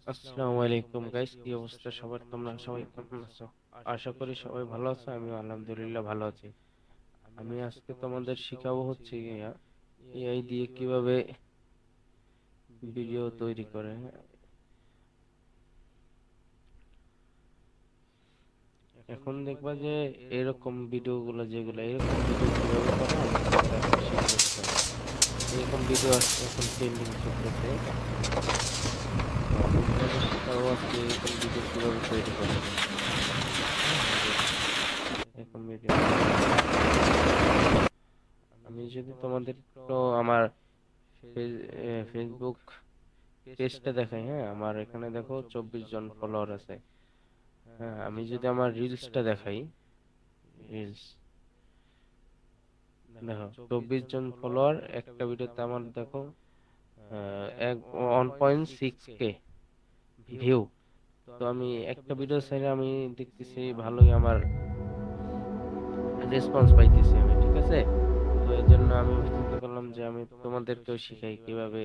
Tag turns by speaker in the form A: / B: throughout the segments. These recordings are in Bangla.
A: আসসালামু আলাইকুম গাইস, কি অবস্থা সবার? তোমরা সবাই কেমন আছো? আশা করি সবাই ভালো আছো। আমি আলহামদুলিল্লাহ ভালো আছি। আমি আজকে তোমাদের শিখাবো হচ্ছে এআই দিয়ে কিভাবে ভিডিও তৈরি করে। এখন দেখবা যে এরকম ভিডিও গুলো, যেগুলো এরকম ভিডিও কিভাবে করে আমি তোমাকে আজকে শিখাবো। এরকম ভিডিও এখন ট্রেন্ডিং চলতেছে। তো আমি তোমাদের শিখাবো আজকে এরকম ভিডিও কিভাবে তৈরি করে। হ্যাঁ, এই যে এরকম ভিডিও আমি যদি তোমাদের একটু আমার ফেসবুক পেজটা দেখাই। হ্যাঁ, আমার এখানে দেখো 24 জন ফলোয়ার আছে। হ্যাঁ, আমি যদি আমার রিলসটা দেখাই, রিলস দেখো 24 জন ফলোয়ার, একটা ভিডিওতে আমার দেখো 1.6K ভিউ। তো আমি একটা ভিডিও ছেড়ে আমি দেখতেছি ভালোই আমার রেসপন্স পাইতেছি আমি, ঠিক আছে। তো এই জন্য আমি চিন্তা করলাম যে আমি তোমাদেরকেও শিখাই কিভাবে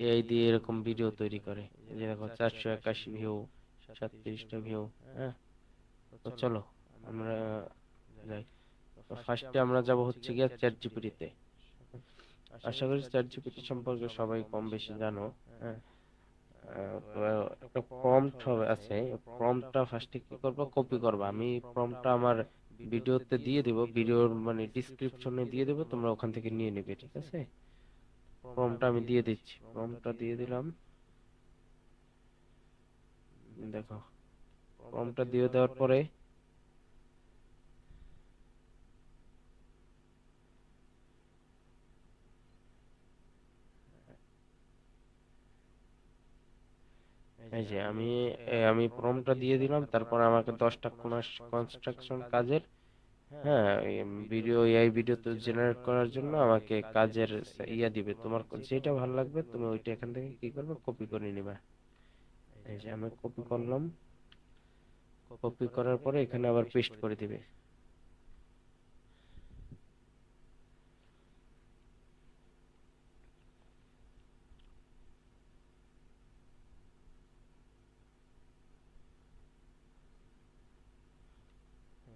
A: এআই দিয়ে এরকম ভিডিও তৈরি করে। এই যে দেখো 481 ভিউ, 37টা ভিউ। হ্যাঁ, তো চলো আমরা যাই। তো ফার্স্টে আমরা যাব হচ্ছে গিয়ে চ্যাট জিপিটিতে। আশা করি চ্যাট জিপিটি সম্পর্কে সবাই কম বেশি জানো। হ্যাঁ, তো একটা প্রম্পট হবে আছে। প্রম্পটটা ফার্স্টে কি করবো, কপি করবো। আমি প্রম্পটটা আমার ভিডিওতে দিয়ে দেবো, ভিডিওর মানে ডিসক্রিপশনে দিয়ে দেবো, তোমরা ওখান থেকে নিয়ে নেবে, ঠিক আছে। প্রম্পটটা আমি দিয়ে দিচ্ছি, প্রম্পটটা দিয়ে দিলাম। দেখো প্রম্পটটা দিয়ে দেওয়ার পরে এই যে আমি প্রম্পটটা দিয়ে দিলাম। তারপর আমাকে 10টা কনস্ট্রাকশন কাজের, হ্যাঁ, ভিডিও, এআই ভিডিও তো জেনারেট করার জন্য আমাকে কাজের ইয়া দিবে। তোমার যেটা ভালো লাগবে তুমি ওইটা এখান থেকে কি করবে, কপি করে নিবা। এই যে আমি কপি করলাম, কপি করার পরে এখানে আবার পেস্ট করে দিবে।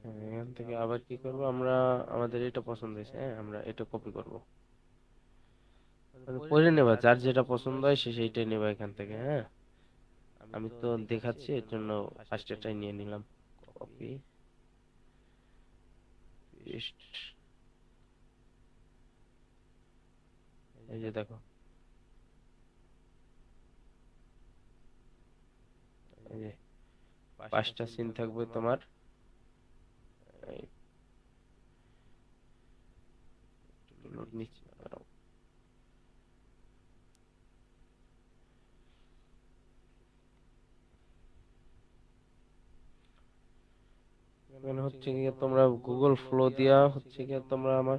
A: হ্যাঁ, এখান থেকে আবার কি করব, আমরা আমাদের এটা পছন্দ হয়েছে, হ্যাঁ, আমরা এটা কপি করব। মানে পড়ে নেবা, যার যেটা পছন্দ হয় সে সেইটাই নেবা এখান থেকে। হ্যাঁ, আমি তো দেখাচ্ছি এর জন্য ফার্স্টেরটাই নিয়ে নিলাম। Copy, paste. এই যে দেখো, এই যে 5টা সিন থাকবে তোমার। এই লোড নিচ্ছে, দাঁড়াও। এখানে হচ্ছে গিয়ে তোমরা গুগল ফ্লো দিয়া হচ্ছে গিয়ে তোমরা আমার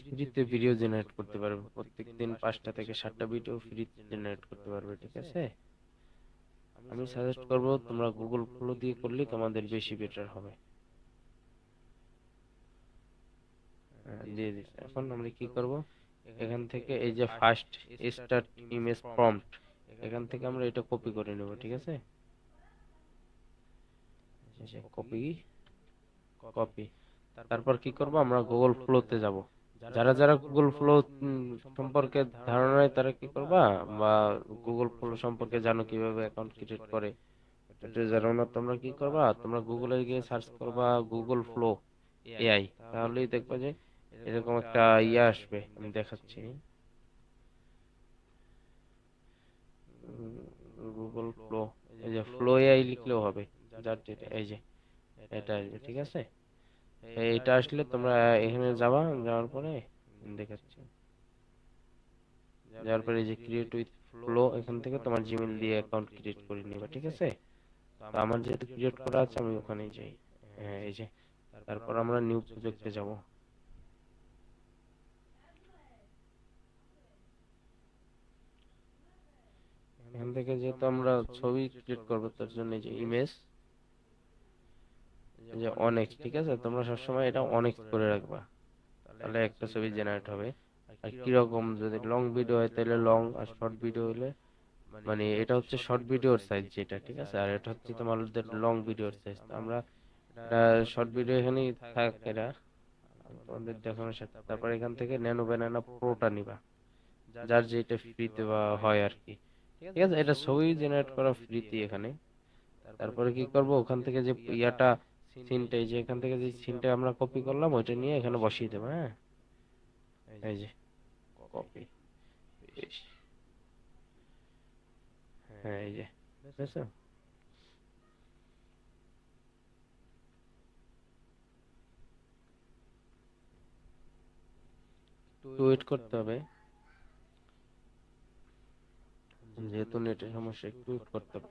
A: ফ্রিতে ভিডিও জেনারেট করতে পারবে। প্রত্যেকদিন 5টা থেকে 7টা ভিডিও ফ্রিতে জেনারেট করতে পারবে, ঠিক আছে। আমি সাজেস্ট করব তোমরা গুগল ফ্লো দিয়ে করলে তোমাদের বেশি বেটার হবে। দিয়ে দিচ্ছি। এখন আমরা কি করব, এখান থেকে এই যে ফার্স্ট স্টার্ট ইমেজ প্রম্পট, এখান থেকে আমরা এটা কপি করে নেব, ঠিক আছে। Copy, copy. তারপর কি করব, আমরা গুগল ফ্লোতে যাব। যারা যারা গুগল ফ্লো সম্পর্কে ধারণা নেই তারা কি করবা, বা গুগল ফ্লো সম্পর্কে জানো কিভাবে অ্যাকাউন্ট ক্রিয়েট করে, এটা জানো না, তোমরা কি করবা, তোমরা গুগলে গিয়ে সার্চ করবা গুগল ফ্লো এআই। তাহলেই দেখবা যে এরকম একটা ইয়ে আসবে, আমি দেখাচ্ছি। গুগল ফ্লো, এই যে ফ্লো এআই লিখলেও হবে, যার যেটা, এই যে এটা আসবে, ঠিক আছে। এইটা আসলে তোমরা এখানে যাবা, যাওয়ার পরে দেখাচ্ছি, যাওয়ার পরে এই যে ক্রিয়েট উইথ ফ্লো, এখান থেকে তোমার জিমেল দিয়ে অ্যাকাউন্ট ক্রিয়েট করে নিবা, ঠিক আছে। তো আমার যেহেতু ক্রিয়েট করা আছে আমি ওখানেই যাই। হ্যাঁ, এই যে তারপর আমরা নিউ প্রজেক্টে যাব। এখান থেকে যেহেতু আমরা ছবি ক্রিয়েট করবো তার জন্য এই যে ইমেজ, এই যে অনেক, ঠিক আছে, তোমরা সবসময় এটা অনেক করে রাখবা, তাহলে একটা ছবি জেনারেট হবে। আর কিরকম যদি লং ভিডিও হয় তাহলে লং, আর শর্ট ভিডিও হলে মানে এটা হচ্ছে শর্ট ভিডিওর সাইজ যেটা, ঠিক আছে, আর এটা হচ্ছে তোমাদের লং ভিডিওর সাইজ। তো আমরা এটা শর্ট ভিডিও এখানেই থাক এরা তোমাদের দেখানোর সাথে। তারপর এখান থেকে ন্যানো ব্যানানা প্রোটা নিবা, যার যেটা ফ্রিতে বা হয় আর কি, ঠিক আছে। এটা ছবি জেনারেট করা ফ্রিতে এখানে। তারপরে কি করব, ওখান থেকে যে ইয়াটা সিনটা, এই যে এখান থেকে যে সিনটা আমরা কপি করলাম ওইটা নিয়ে এখানে বসিয়ে দেবো। হ্যাঁ, এই যে কপি পেস্ট, হ্যাঁ এই যে বুঝছো। একটু ওয়েট করতে হবে, যেহেতু নেটের সমস্যা, একটু ওয়েট করতে হবে।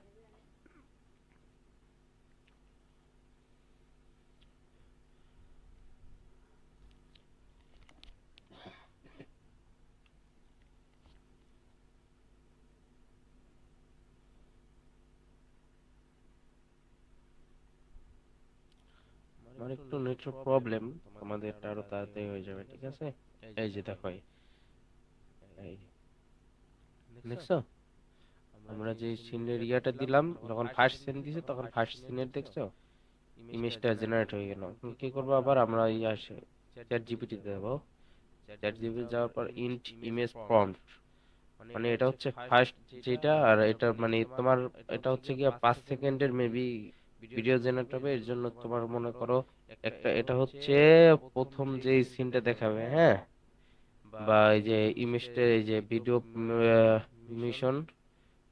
A: আমার একটু নেটের প্রবলেম, তোমাদের এটা আরো তাড়াতাড়ি হয়ে যাবে, ঠিক আছে। এই যে দেখো, এই দেখছো, আমরা যে সিনের ইয়াটা দিলাম, যখন ফার্স্ট সিন দিছি তখন ফার্স্ট সিনের দেখছো ইমেজটা জেনারেট হয়ে গেল। এখন কি করবো, আবার আমরা ইয়ে আসে চ্যাট জিপিটি দেবো। চ্যাট জিপিটি যাওয়ার পর ইন্ট ইমেজ প্রম্পট, মানে এটা হচ্ছে ফার্স্ট যেটা, আর এটা মানে তোমার এটা হচ্ছে গিয়া 5 সেকেন্ডের মেবি ভিডিও জেনারেট হবে। এর জন্য তোমার মনে করো একটা, এটা হচ্ছে প্রথম যে সিনটা দেখাবে, হ্যাঁ, বা এই যে ইমেজটা, এই যে ভিডিও মিশন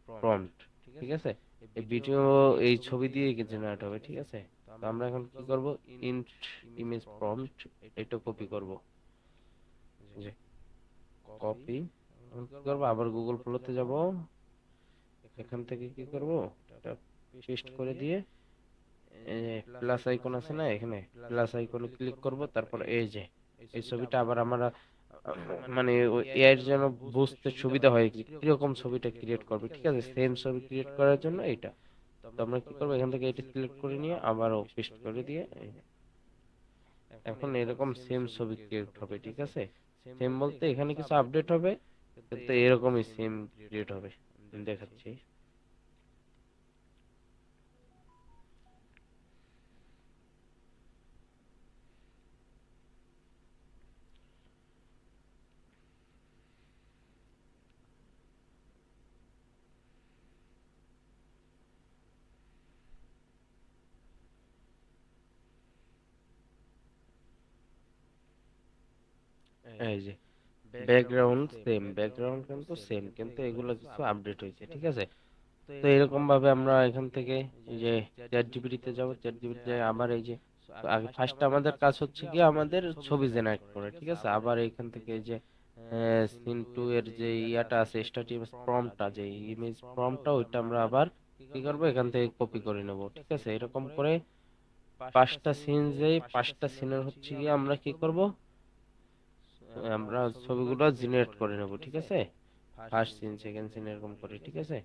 A: প্রম্পট, ঠিক আছে। এই ভিডিও, এই ছবি দিয়ে জেনারেট হবে, ঠিক আছে। তো আমরা এখন কি করব, ইন্ট ইমেজ প্রম্পট এটা কপি করব, যে কপি। এখন কি করব, আবার গুগল ফ্লোতে যাব, এখান থেকে কি করব, এটা পেস্ট করে দিয়ে প্লাস আইকন আছে না, এখানে প্লাস আইকনে ক্লিক করব। তারপর এই যে এই ছবিটা আবার আমরা মানে এআই এর জন্য বুঝতে সুবিধা হয় যে কিরকম ছবিটা ক্রিয়েট করবে, ঠিক আছে। সেম ছবি ক্রিয়েট করার জন্য এইটা। তো আমরা কি করবো, এখান থেকে এটা সিলেক্ট করে নিয়ে আবারও পেস্ট করে দিয়ে এখন এরকম সেম ছবি ক্রিয়েট হবে, ঠিক আছে। সেম বলতে এখানে কিছু আপডেট হবে, কিন্তু এরকমই সেম ক্রিয়েট হবে, আমি দেখাচ্ছি। এই যে ব্যাকগ্রাউন্ড সেম, ব্যাকগ্রাউন্ড কিন্তু সেম, কিন্তু এগুলো কিছু আপডেট হয়েছে, ঠিক আছে। তো এরকম ভাবে আমরা এখান থেকে এই যে চ্যাট জিপিটি তে যাবো, চ্যাট জিপিটি যায় আবার এই যে, তো আগে ফার্স্ট আমাদের কাজ হচ্ছে কি আমাদের ছবি জেনারেট করে, ঠিক আছে। আবার এখান থেকে এই যে সিন টু এর যে ইয়াটা আছে, স্ট্যাটিক প্রম্পটটা, যে ইমেজ প্রম্পটটা, ওইটা আমরা আবার কি করবো, এখান থেকে কপি করে নেব, ঠিক আছে। এরকম করে 5টা সিন, যে 5টা সিনের হচ্ছে কি আমরা কি করব, আমরা ছবিগুলো জেনারেট করে নেব, ঠিক আছে। ফার্স্ট সিন, সেকেন্ড সিন এরকম করে, ঠিক আছে।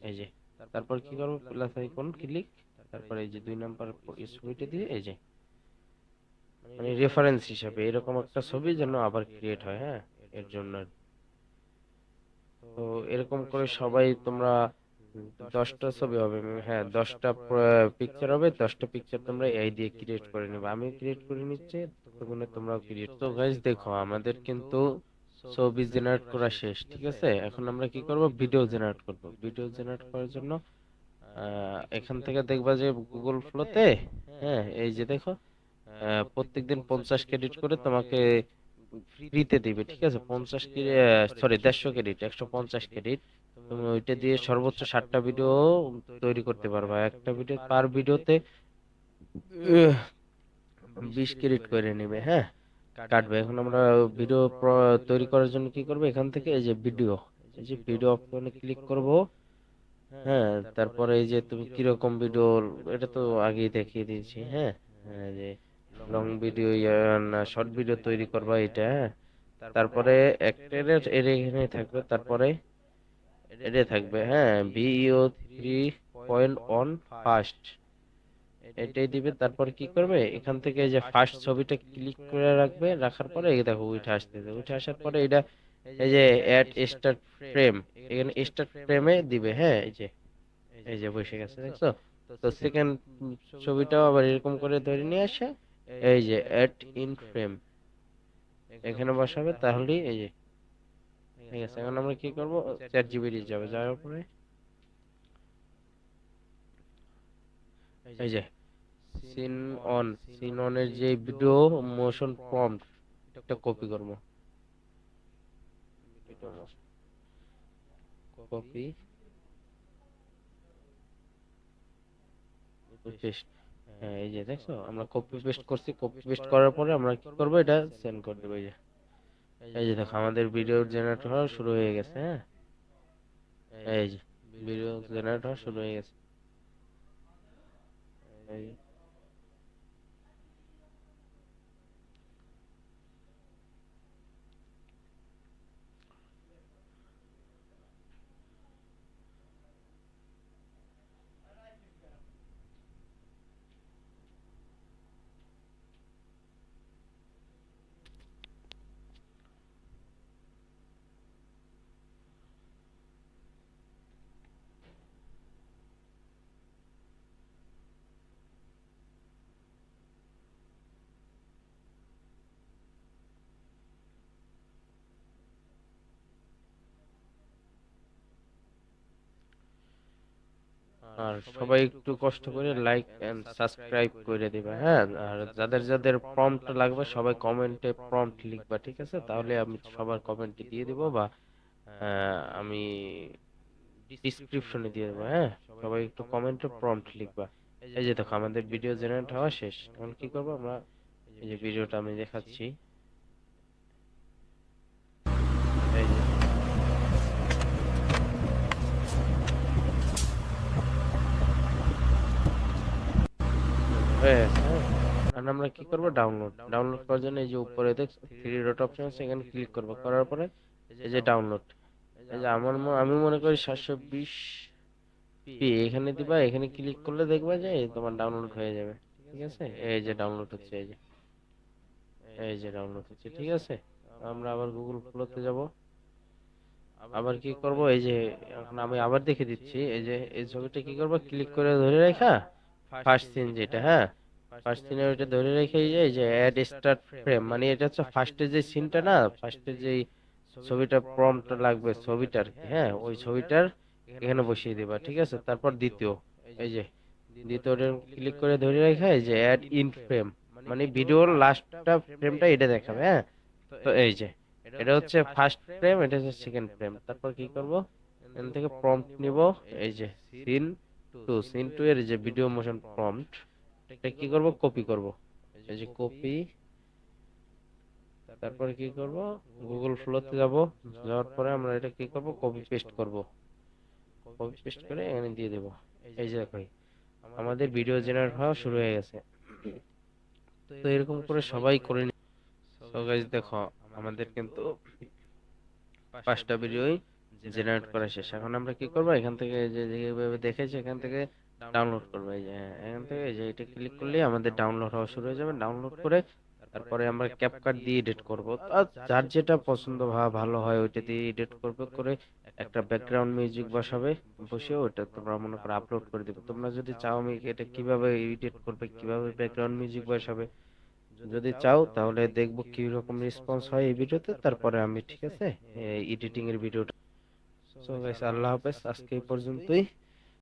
A: এই যে তারপর কি করব, প্লাস আইকন ক্লিক, তারপর এই যে 2 নাম্বার ছবিটা দিয়ে এই যে মানে রেফারেন্স হিসাবে এরকম একটা ছবি যেন আবার ক্রিয়েট হয়, হ্যাঁ, এর জন্য। তো এরকম করে সবাই তোমরা 10টা ছবি হবে, হ্যাঁ 10টা পিকচার হবে, 10টা পিকচার তোমরা এআই দিয়ে ক্রিয়েট করে নেবে। আমি ক্রিয়েট করে নিচ্ছি, ততক্ষণে তোমরাও ক্রিয়েট। তো গাইস দেখো, আমাদের কিন্তু ছবি জেনারেট করা শেষ, ঠিক আছে। এখন আমরা কি করব, ভিডিও জেনারেট করব। ভিডিও জেনারেট করার জন্য এখান থেকে দেখবা যে গুগল ফ্লোতে, হ্যাঁ এই যে দেখো, প্রত্যেকদিন 50 ক্রেডিট করে তোমাকে ফ্রিতে দিবে, ঠিক আছে। 150 ক্রেডিট, 150 ক্রেডিট, তুমি ওইটা দিয়ে সর্বোচ্চ 60টা ভিডিও তৈরি করতে পারবা। একটা ভিডিও, পার ভিডিওতে 20 ক্রেডিট করে নেবে, হ্যাঁ, কাটবে। এখন আমরা ভিডিও তৈরি করার জন্য কি করবো, এখান থেকে এই যে ভিডিও, এই যে ভিডিও অপশনে ক্লিক করব, হ্যাঁ। তারপরে এই যে তুমি কিরকম ভিডিও, এটা তো আগেই দেখিয়ে দিয়েছি, হ্যাঁ। হ্যাঁ, যে লং ভিডিও না শর্ট ভিডিও তৈরি করবা এটা, হ্যাঁ। তারপরে অ্যাক্টের এর এখানে থাকবে, তারপরে এটা থাকবে, হ্যাঁ, VO3.1 ফার্স্ট, এটাই দিবে। তারপর কি করবে, এখান থেকে এই যে ফার্স্ট ছবিটা ক্লিক করে রাখবে, রাখার পরে এই দেখো উঠে আসতেছে, উঠে আসার পরে এটা এই যে অ্যাড স্টার্ট ফ্রেম, এখানে স্টার্ট ফ্রেমে দিবে, হ্যাঁ এই যে বসে গেছে দেখছো। তো সেকেন্ড ছবিটাও আবার এরকম করে ধরে নিয়ে আসে, এই যে অ্যাড ইন ফ্রেম এখানে বসাবে, তাহলেই এই যে ঠিক আছে। এখন আমরা কি করব, চ্যাট জিপিটি যাবে, যাওয়ার পরে এই যে সিন অন, সিন অনের যে ভিডিও মোশন প্রম্পট এটা কপি করব, কপি পেস্ট। হ্যাঁ এই যে দেখছো আমরা কপি পেস্ট করছি, কপি পেস্ট করার পরে আমরা কি করব, এটা সেন্ড করে দেবো। এই যে দেখো আমাদের ভিডিও জেনারেট হওয়া শুরু হয়ে গেছে, হ্যাঁ এই যে ভিডিও জেনারেট হওয়া শুরু হয়ে গেছে। এই যে। আর সবাই একটু কষ্ট করে লাইক এন্ড সাবস্ক্রাইব করে দিবা, হ্যাঁ। আর যাদের যাদের প্রম্পট লাগবে সবাই কমেন্টে প্রম্পট লিখবা, ঠিক আছে, তাহলে আমি সবার কমেন্টে দিয়ে দিব, বা আমি ডিসক্রিপশনে দিয়ে দেবো, হ্যাঁ। সবাই একটু কমেন্টে প্রম্পট লিখবা। এই যে দেখো আমাদের ভিডিও জেনারেট হওয়া শেষ। এখন কি করবো আমরা, এই যে ভিডিওটা আমি দেখাচ্ছি, এই যে হয়ে গেছে, হ্যাঁ। আর আমরা কি করব, ডাউনলোড, ডাউনলোড করার জন্য এই যে উপরে দেখ থ্রি ডট অপশন আছে, এখানে ক্লিক করব, করার পরে এই যে ডাউনলোড, এই যে আমি মনে করি 720 পি এখানে দিবা, এখানে ক্লিক করলে দেখবা যে তোমার ডাউনলোড হয়ে যাবে, ঠিক আছে। এই যে ডাউনলোড হচ্ছে, এই যে ডাউনলোড হচ্ছে, ঠিক আছে। আমরা আবার গুগল ক্রোমে যাব, আবার কি করব, এই যে এখন আমি আবার দেখে দিচ্ছি, এই যে এই ছবিটা কি করব, ক্লিক করে ধরে রাখা ফার্স্ট সিন যেটা, হ্যাঁ ফার্স্ট সিনে ওইটা ধরে রেখে এই যে অ্যাড স্টার্ট ফ্রেম, মানে এটা হচ্ছে ফার্স্টে যে সিনটা না, ফার্স্টে যে ছবিটা প্রম্পট লাগবে ছবিটার কি, হ্যাঁ ওই ছবিটার এখানে বসিয়ে দিবা, ঠিক আছে। তারপর দ্বিতীয়, এই যে দ্বিতীয়টা ক্লিক করে ধরে রেখে এই যে অ্যাড ইন ফ্রেম, মানে ভিডিওর লাস্টটা ফ্রেমটা এটা দেখাবে, হ্যাঁ। তো এই যে এটা হচ্ছে ফার্স্ট ফ্রেম, এটা হচ্ছে সেকেন্ড ফ্রেম। তারপর কি করব, এখান থেকে প্রম্পট নিব, এই যে সিন সিন টু এর যে ভিডিও মোশন প্রম্পট, এটা কি করব, কপি করব, এই যে কপি। তারপরে কি করব, গুগল ফ্লোতে যাব, যাওয়ার পরে আমরা এটা কি করব, কপি পেস্ট করব, কপি পেস্ট করে এখানে দিয়ে দেব। এই যে দেখো আমাদের ভিডিও জেনারেট হওয়া শুরু হয়ে গেছে। তো এরকম করে সবাই করে নি। সো গাইস দেখো আমাদের কিন্তু 5টা ভিডিওই জেনারেট করা শেষ। এখন আমরা কি করব, এখান থেকে যে যেভাবে দেখেছি এখান থেকে ডাউনলোড করব, এই যে হ্যাঁ, এখান থেকে এই যে এটা ক্লিক করলেই আমাদের ডাউনলোড হওয়া শুরু হয়ে যাবে। ডাউনলোড করে তারপরে আমরা ক্যাপকাট দিয়ে এডিট করব, আর যার যেটা পছন্দ ভালো হয় ওইটা দিয়ে এডিট করবে, করে একটা ব্যাকগ্রাউন্ড মিউজিক বসাবে, বসে ওটা তোমরা মনে করো আপলোড করে দিবে। তোমরা যদি চাও আমি এটা কিভাবে এডিট করবে, কিভাবে ব্যাকগ্রাউন্ড মিউজিক বসাবে, যদি চাও তাহলে দেখবো কি রকম রেসপন্স হয় এই ভিডিওতে, তারপরে আমি ঠিক আছে এডিটিং এর ভিডিওটা। সো গাইস আল্লাহ হাফেজ, আজকে এই পর্যন্তই।